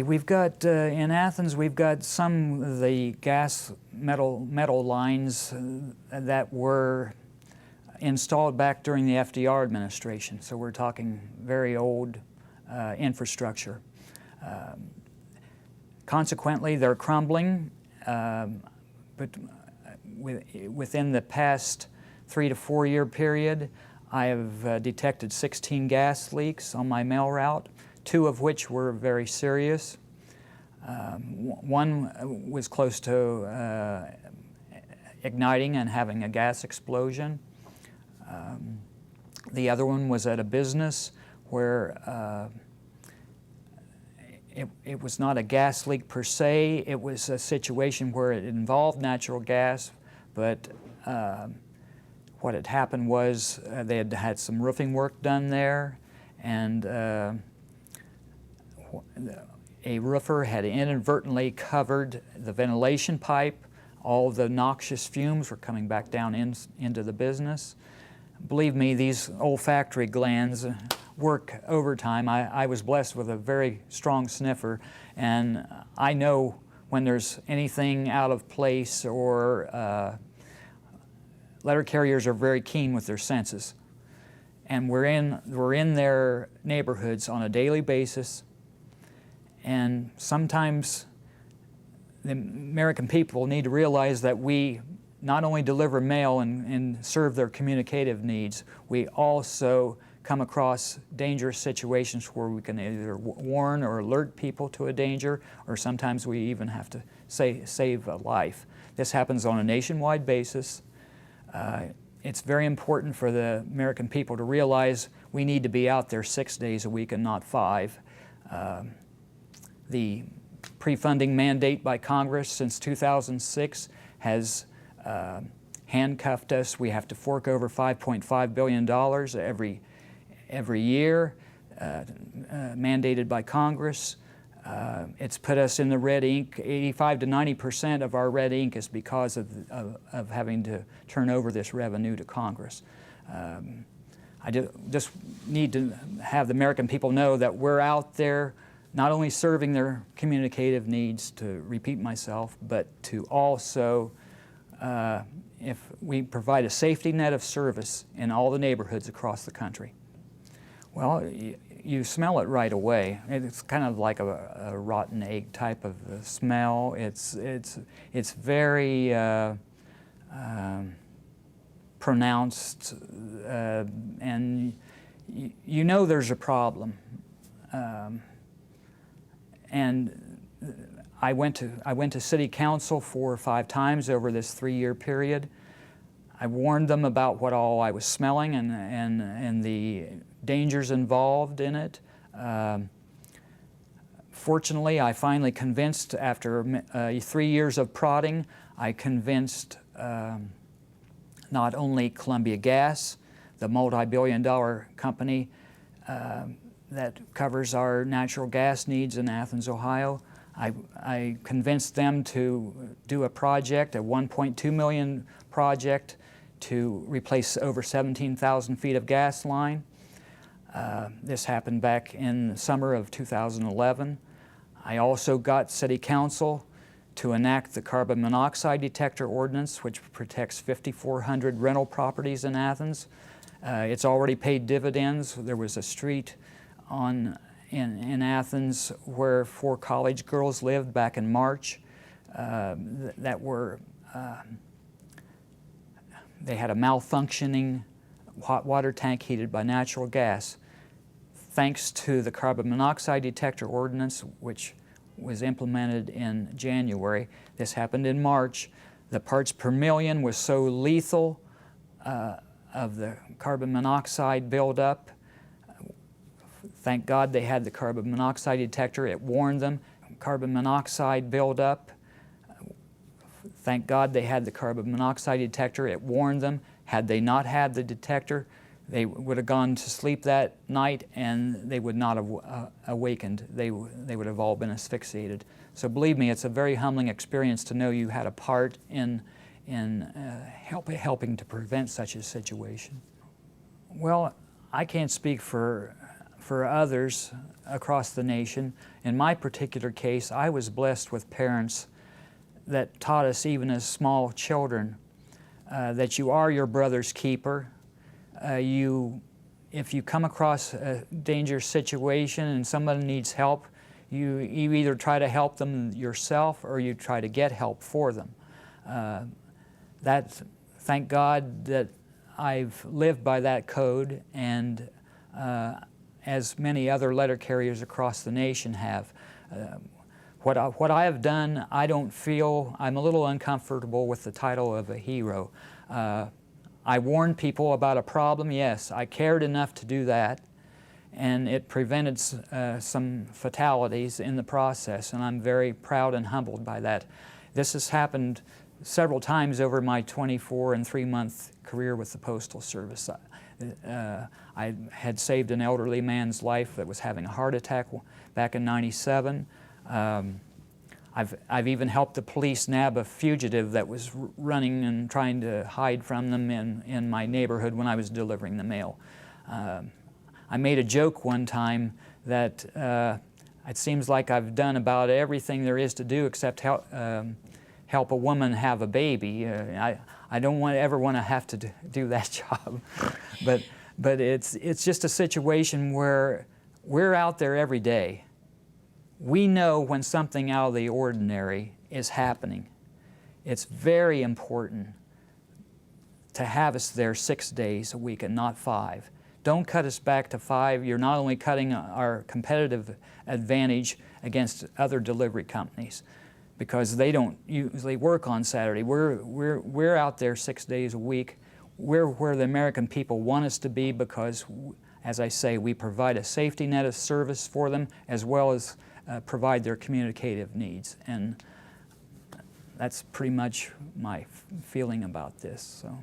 We've got, in Athens, we've got some of the gas metal lines that were installed back during the FDR administration. So we're talking very old infrastructure. Consequently, they're crumbling, but within the past 3 to 4 year period, I have detected 16 gas leaks on my mail route, 2 of which were very serious. One was close to igniting and having a gas explosion. The other one was at a business where it was not a gas leak per se. It was a situation where it involved natural gas, but what had happened was they had had some roofing work done there, and a roofer had inadvertently covered the ventilation pipe. All the noxious fumes were coming back down into the business. Believe me, these olfactory glands work overtime. I was blessed with a very strong sniffer, and I know when there's anything out of place, or letter carriers are very keen with their senses. And we're in their neighborhoods on a daily basis, and sometimes the American people need to realize that we not only deliver mail and serve their communicative needs, we also come across dangerous situations where we can either warn or alert people to a danger, or sometimes we even have to save a life. This happens on a nationwide basis. It's very important for the American people to realize we need to be out there 6 days a week and not 5. The pre-funding mandate by Congress since 2006 has handcuffed us. We have to fork over $5.5 billion every year, mandated by Congress. It's put us in the red ink. 85 to 90% of our red ink is because of having to turn over this revenue to Congress. I just need to have the American people know that we're out there not only serving their communicative needs, to repeat myself, but to also, if we provide a safety net of service in all the neighborhoods across the country. Well, you smell it right away. It's kind of like a rotten egg type of smell. It's very pronounced, and you know there's a problem. And I went to City Council 4 or 5 times over this 3-year period. I warned them about what all I was smelling and the dangers involved in it. Fortunately, I finally convinced, after 3 years of prodding, I convinced not only Columbia Gas, the multi-billion-dollar company that covers our natural gas needs in Athens, Ohio. I convinced them to do a project, a $1.2 million project, to replace over 17,000 feet of gas line. This happened back in the summer of 2011. I also got City Council to enact the carbon monoxide detector ordinance, which protects 5,400 rental properties in Athens. It's already paid dividends. There was a street in Athens where 4 college girls lived back in March that were, they had a malfunctioning hot water tank heated by natural gas. Thanks to the carbon monoxide detector ordinance, which was implemented in January, this happened in March. The parts per million was so lethal of the carbon monoxide buildup. Thank God they had the carbon monoxide detector. It warned them. Carbon monoxide buildup. Thank God they had the carbon monoxide detector. It warned them. Had they not had the detector, they would have gone to sleep that night and they would not have awakened. They would have all been asphyxiated. So believe me, it's a very humbling experience to know you had a part in helping to prevent such a situation. Well, I can't speak for for others across the nation. In my particular case, I was blessed with parents that taught us, even as small children, that you are your brother's keeper. If you come across a dangerous situation and somebody needs help, you either try to help them yourself or you try to get help for them. Thank God that I've lived by that code, and as many other letter carriers across the nation have. What I have done, I don't feel, I'm a little uncomfortable with the title of a hero. I warned people about a problem, yes, I cared enough to do that, and it prevented some fatalities in the process, and I'm very proud and humbled by that. This has happened several times over my 24 and 3-month career with the Postal Service. I had saved an elderly man's life that was having a heart attack back in '97. I've even helped the police nab a fugitive that was running and trying to hide from them in my neighborhood when I was delivering the mail. I made a joke one time that it seems like I've done about everything there is to do except help a woman have a baby. I don't ever want to have to do that job. But it's just a situation where we're out there every day. We know when something out of the ordinary is happening. It's very important to have us there 6 days a week and not 5. Don't cut us back to 5. You're not only cutting our competitive advantage against other delivery companies, because they don't usually work on Saturday. We're out there 6 days a week. We're where the American people want us to be because, as I say, we provide a safety net of service for them as well as provide their communicative needs. And that's pretty much my feeling about this. So.